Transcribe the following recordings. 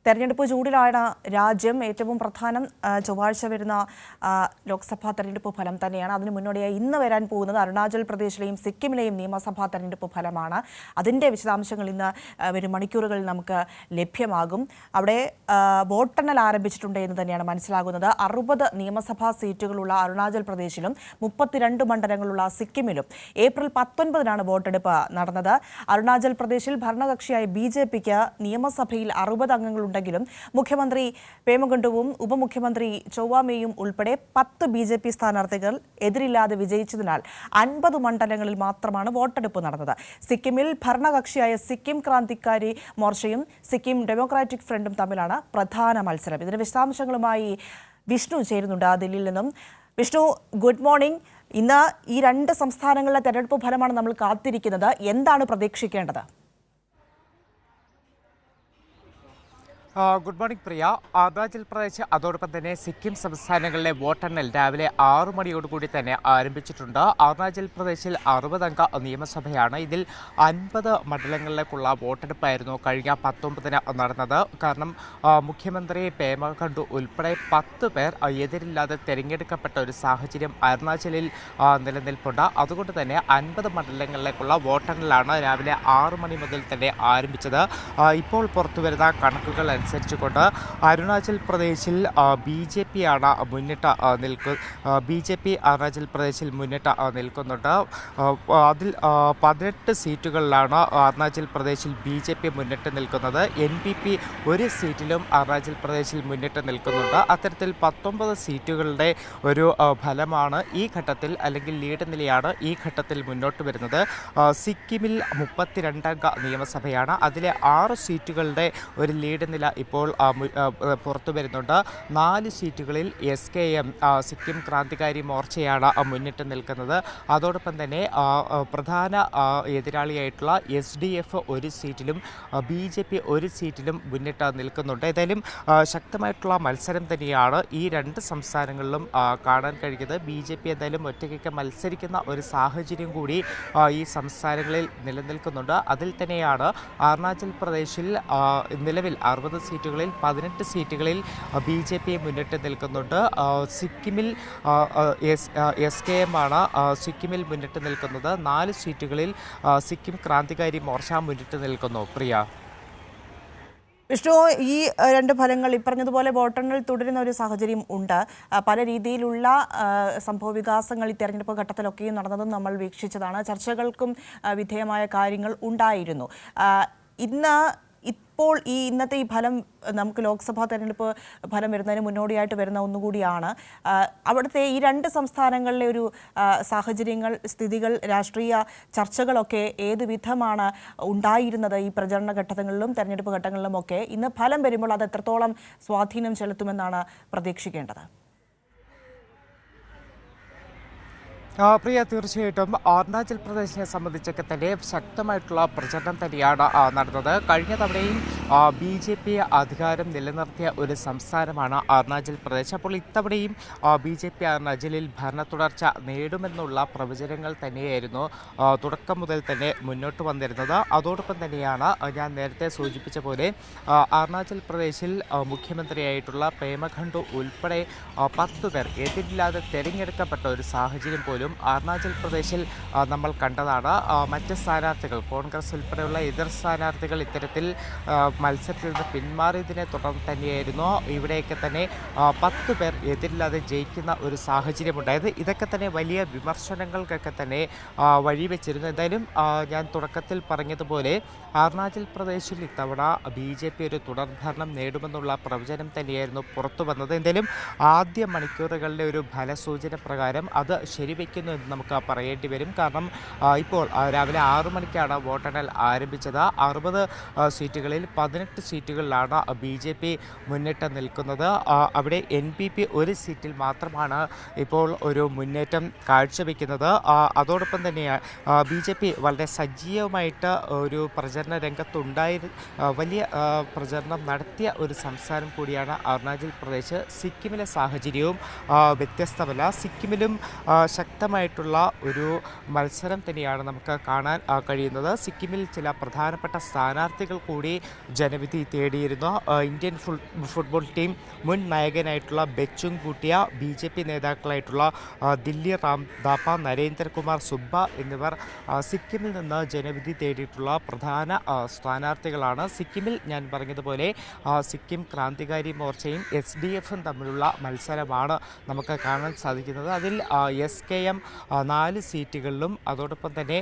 തെരഞ്ഞെടുപ്പ് ചൂടിലാണ് രാജ്യം. ഏറ്റവും പ്രധാനം ചൊവ്വാഴ്ച വരുന്ന ലോക്സഭാ തെരഞ്ഞെടുപ്പ് ഫലം തന്നെയാണ്. അതിന് മുന്നോടിയായി ഇന്ന് വരാൻ പോകുന്നത് അരുണാചൽ പ്രദേശിലെയും സിക്കിമിലെയും നിയമസഭാ തെരഞ്ഞെടുപ്പ് ഫലമാണ്. അതിൻ്റെ വിശദാംശങ്ങൾ ഇന്ന് വരും മണിക്കൂറുകളിൽ നമുക്ക് ലഭ്യമാകും. അവിടെ വോട്ടെണ്ണൽ ആരംഭിച്ചിട്ടുണ്ട് എന്ന് തന്നെയാണ് മനസ്സിലാകുന്നത്. 60 നിയമസഭാ സീറ്റുകളുള്ള അരുണാചൽ പ്രദേശിലും 32 മണ്ഡലങ്ങളുള്ള സിക്കിമിലും ഏപ്രിൽ 19-നാണ് വോട്ടെടുപ്പ് നടന്നത്. അരുണാചൽ പ്രദേശിൽ ഭരണകക്ഷിയായ BJPക്ക് നിയമസഭയിൽ 60 അംഗങ്ങളുണ്ടെങ്കിലും മുഖ്യമന്ത്രി പേമ ഖണ്ഡുവും ഉപമുഖ്യമന്ത്രി ചൊവ്വാമേയും ഉൾപ്പെടെ 10 BJP സ്ഥാനാർത്ഥികൾ എതിരില്ലാതെ വിജയിച്ചതിനാൽ 50 മണ്ഡലങ്ങളിൽ മാത്രമാണ് വോട്ടെടുപ്പ് നടന്നത്. സിക്കിമിൽ ഭരണകക്ഷിയായ സിക്കിം ക്രാന്തിക്കാരി മോർച്ചയും സിക്കിം ഡെമോക്രാറ്റിക് ഫ്രണ്ടും തമ്മിലാണ് പ്രധാന മത്സരം. ഇതിന്റെ വിശദാംശങ്ങളുമായി വിഷ്ണു ചേരുന്നുണ്ട് ദില്ലിയിൽ നിന്നും. Vishnu, good morning. ഇന്ന് ഈ 2 സംസ്ഥാനങ്ങളിലെ തെരഞ്ഞെടുപ്പ് ഫലമാണ് നമ്മൾ കാത്തിരിക്കുന്നത്. എന്താണ് പ്രതീക്ഷിക്കേണ്ടത്? ഗുഡ് മോർണിംഗ് പ്രിയ. അരുണാചൽ പ്രദേശ് അതോടൊപ്പം തന്നെ സിക്കിം സംസ്ഥാനങ്ങളിലെ വോട്ടെണ്ണൽ രാവിലെ 6 മണിയോടുകൂടി തന്നെ ആരംഭിച്ചിട്ടുണ്ട്. അരുണാചൽ പ്രദേശിൽ 60 അംഗ നിയമസഭയാണ്. ഇതിൽ 50 മണ്ഡലങ്ങളിലേക്കുള്ള വോട്ടെടുപ്പായിരുന്നു കഴിഞ്ഞ 19-ന് നടന്നത്. കാരണം മുഖ്യമന്ത്രി പേമ ഖണ്ഡു ഉൾപ്പെടെ 10 പേർ എതിരില്ലാതെ തെരഞ്ഞെടുക്കപ്പെട്ട ഒരു സാഹചര്യം അരുണാചലിൽ നിലനിൽപ്പുണ്ട്. അതുകൊണ്ട് തന്നെ 50 മണ്ഡലങ്ങളിലേക്കുള്ള വോട്ടെണ്ണലാണ് രാവിലെ 6 മണി മുതൽ തന്നെ ആരംഭിച്ചത്. ഇപ്പോൾ പുറത്തുവരുന്ന കണക്കുകൾ അനുസരിച്ചുകൊണ്ട് അരുണാചൽ പ്രദേശിൽ BJP ആണ് BJP അരുണാചൽ പ്രദേശിൽ മുന്നിട്ട് നിൽക്കുന്നുണ്ട്. അതിൽ 18 സീറ്റുകളിലാണ് അരുണാചൽ പ്രദേശിൽ BJP മുന്നിട്ട് നിൽക്കുന്നത്. NPP ഒരു സീറ്റിലും അരുണാചൽ പ്രദേശിൽ മുന്നിട്ട് നിൽക്കുന്നുണ്ട്. അത്തരത്തിൽ 19 സീറ്റുകളുടെ ഒരു ഫലമാണ് ഈ ഘട്ടത്തിൽ, അല്ലെങ്കിൽ ലീഡ് നിലയാണ് ഈ ഘട്ടത്തിൽ മുന്നോട്ട് വരുന്നത്. സിക്കിമിൽ 32 അംഗ നിയമസഭയാണ്. അതിലെ 6 സീറ്റുകളുടെ ഒരു ലീഡ് നില ഇപ്പോൾ പുറത്തു വരുന്നുണ്ട്. 4 സീറ്റുകളിൽ SKM സിക്കിം ക്രാന്തികാരി മോർച്ചയാണ് മുന്നിട്ട് നിൽക്കുന്നത്. അതോടൊപ്പം തന്നെ പ്രധാന എതിരാളിയായിട്ടുള്ള SDF ഒരു സീറ്റിലും BJP ഒരു സീറ്റിലും മുന്നിട്ട് നിൽക്കുന്നുണ്ട്. ഏതായാലും ശക്തമായിട്ടുള്ള മത്സരം തന്നെയാണ് ഈ 2 സംസ്ഥാനങ്ങളിലും കാണാൻ കഴിയുന്നത്. BJP എന്തായാലും ഒറ്റയ്ക്ക് മത്സരിക്കുന്ന ഒരു സാഹചര്യം കൂടി ഈ സംസ്ഥാനങ്ങളിൽ നിലനിൽക്കുന്നുണ്ട്. അതിൽ തന്നെയാണ് അരുണാചൽ പ്രദേശിൽ നിലവിൽ 60 സീറ്റുകളിൽ 18 സീറ്റുകളിൽ BJP മുന്നിട്ട് നിൽക്കുന്നുണ്ട്. സിക്കിമിൽ SKM ആണ് സിക്കിമിൽ മുന്നിട്ട് നിൽക്കുന്നത്. 4 സീറ്റുകളിൽ സിക്കിം ക്രാന്തികാരി മോർച്ച മുന്നിട്ട് നിൽക്കുന്നു. പ്രിയ. വിഷ്ണു, ഈ 2 ഫലങ്ങൾ ഇപ്പറഞ്ഞതുപോലെ വോട്ടെണ്ണൽ തുടരുന്ന ഒരു സാഹചര്യം ഉണ്ട്. പല രീതിയിലുള്ള സംഭവവികാസങ്ങൾ ഈ തെരഞ്ഞെടുപ്പ് ഘട്ടത്തിലൊക്കെയും നടന്നതും നമ്മൾ വീക്ഷിച്ചതാണ്. ചർച്ചകൾക്കും വിധേയമായ കാര്യങ്ങൾ ഉണ്ടായിരുന്നു. ഇപ്പോൾ ഇന്നത്തെ ഈ ഫലം നമുക്ക് ലോക്സഭാ തെരഞ്ഞെടുപ്പ് ഫലം വരുന്നതിന് മുന്നോടിയായിട്ട് വരുന്ന ഒന്നുകൂടിയാണ്. അവിടുത്തെ ഈ 2 സംസ്ഥാനങ്ങളിലെ ഒരു സാഹചര്യങ്ങൾ, സ്ഥിതികൾ, രാഷ്ട്രീയ ചർച്ചകളൊക്കെ ഏത് വിധമാണ് ഉണ്ടായിരുന്നത് ഈ പ്രചരണ ഘട്ടങ്ങളിലും തെരഞ്ഞെടുപ്പ് ഘട്ടങ്ങളിലുമൊക്കെ? ഇന്ന് ഫലം വരുമ്പോൾ അത് എത്രത്തോളം സ്വാധീനം ചെലുത്തുമെന്നാണ് പ്രതീക്ഷിക്കേണ്ടത്? പ്രിയ, തീർച്ചയായിട്ടും അരുണാചൽ പ്രദേശിനെ സംബന്ധിച്ചൊക്കെ തന്നെ ശക്തമായിട്ടുള്ള പ്രചരണം തന്നെയാണ് നടന്നത്. കഴിഞ്ഞ തവണയും BJP അധികാരം നിലനിർത്തിയ ഒരു സംസ്ഥാനമാണ് അരുണാചൽ പ്രദേശ്. അപ്പോൾ ഇത്തവണയും BJP അരുണാചലിൽ ഭരണ തുടർച്ച നേടുമെന്നുള്ള പ്രവചനങ്ങൾ തന്നെയായിരുന്നു തുടക്കം മുതൽ തന്നെ മുന്നോട്ട് വന്നിരുന്നത്. അതോടൊപ്പം തന്നെയാണ് ഞാൻ നേരത്തെ സൂചിപ്പിച്ച പോലെ അരുണാചൽ പ്രദേശിൽ മുഖ്യമന്ത്രിയായിട്ടുള്ള പേമ ഖണ്ഡു ഉൾപ്പെടെ 10 പേർ എതിരില്ലാതെ തിരഞ്ഞെടുക്കപ്പെട്ട ഒരു സാഹചര്യം പോലും അരുണാചൽ പ്രദേശിൽ നമ്മൾ കണ്ടതാണ്. മറ്റ് സ്ഥാനാർത്ഥികൾ, കോൺഗ്രസ് ഉൾപ്പെടെയുള്ള എതിർ സ്ഥാനാർത്ഥികൾ ഇത്തരത്തിൽ മത്സരത്തിൽ നിന്ന് പിന്മാറിയതിനെ തുടർന്ന് തന്നെയായിരുന്നു ഇവിടെയൊക്കെ തന്നെ 10 പേർ എതിരില്ലാതെ ജയിക്കുന്ന ഒരു സാഹചര്യമുണ്ടായത്. ഇതൊക്കെ തന്നെ വലിയ വിമർശനങ്ങൾക്കൊക്കെ തന്നെ വഴിവെച്ചിരുന്നു. എന്തായാലും ഞാൻ തുടക്കത്തിൽ പറഞ്ഞതുപോലെ അരുണാചൽ പ്രദേശിൽ ഇത്തവണ BJP ഒരു തുടർഭരണം നേടുമെന്നുള്ള പ്രവചനം തന്നെയായിരുന്നു പുറത്തു വന്നത്. എന്തായാലും ആദ്യ മണിക്കൂറുകളിലെ ഒരു ഫലസൂചന പ്രകാരം അത് ശരിവെക്കുന്നു എന്ന് നമുക്ക് പറയേണ്ടി വരും. കാരണം ഇപ്പോൾ രാവിലെ 6 മണിക്കാണ് വോട്ടെണ്ണൽ ആരംഭിച്ചത്. 60 സീറ്റുകളിൽ 18 സീറ്റുകളിലാണ് BJP മുന്നിട്ട് നിൽക്കുന്നത്. അവിടെ NPP ഒരു സീറ്റിൽ മാത്രമാണ് ഇപ്പോൾ ഒരു മുന്നേറ്റം കാഴ്ചവെക്കുന്നത്. അതോടൊപ്പം തന്നെ BJP വളരെ സജീവമായിട്ട് ഒരു പ്രചരണ വലിയ പ്രചരണം നടത്തിയ ഒരു സംസ്ഥാനം കൂടിയാണ് അരുണാചൽ പ്രദേശ്. സിക്കിമിലെ സാഹചര്യവും വ്യത്യസ്തമല്ല. സിക്കിമിലും ശക്ത ശക്തമായിട്ടുള്ള ഒരു മത്സരം തന്നെയാണ് നമുക്ക് കാണാൻ കഴിയുന്നത്. സിക്കിമിൽ ചില പ്രധാനപ്പെട്ട സ്ഥാനാർത്ഥികൾ കൂടി ജനവിധി തേടിയിരുന്നു. ഇന്ത്യൻ ഫുട്ബോൾ ടീം മുൻ നായകനായിട്ടുള്ള ബെച്ചുങ് ഭൂട്ടിയ, BJP നേതാക്കളായിട്ടുള്ള ദില്ലി റാം ദാപ്പ, നരേന്ദ്രകുമാർ സുബ്ബ എന്നിവർ സിക്കിമിൽ നിന്ന് ജനവിധി തേടിയിട്ടുള്ള പ്രധാന സ്ഥാനാർത്ഥികളാണ്. സിക്കിമിൽ ഞാൻ പറഞ്ഞതുപോലെ സിക്കിം ക്രാന്തികാരി മോർച്ചയും SDFും തമ്മിലുള്ള മത്സരമാണ് നമുക്ക് കാണാൻ സാധിക്കുന്നത്. അതിൽ SKM 4 സീറ്റുകളിലും അതോടൊപ്പം തന്നെ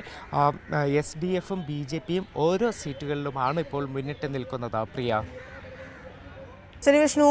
SDFും BJPയും ഓരോ സീറ്റുകളിലുമാണ് ഇപ്പോൾ മുന്നിട്ട് നിൽക്കുന്നത്. പ്രിയ. ശരി വിഷ്ണു,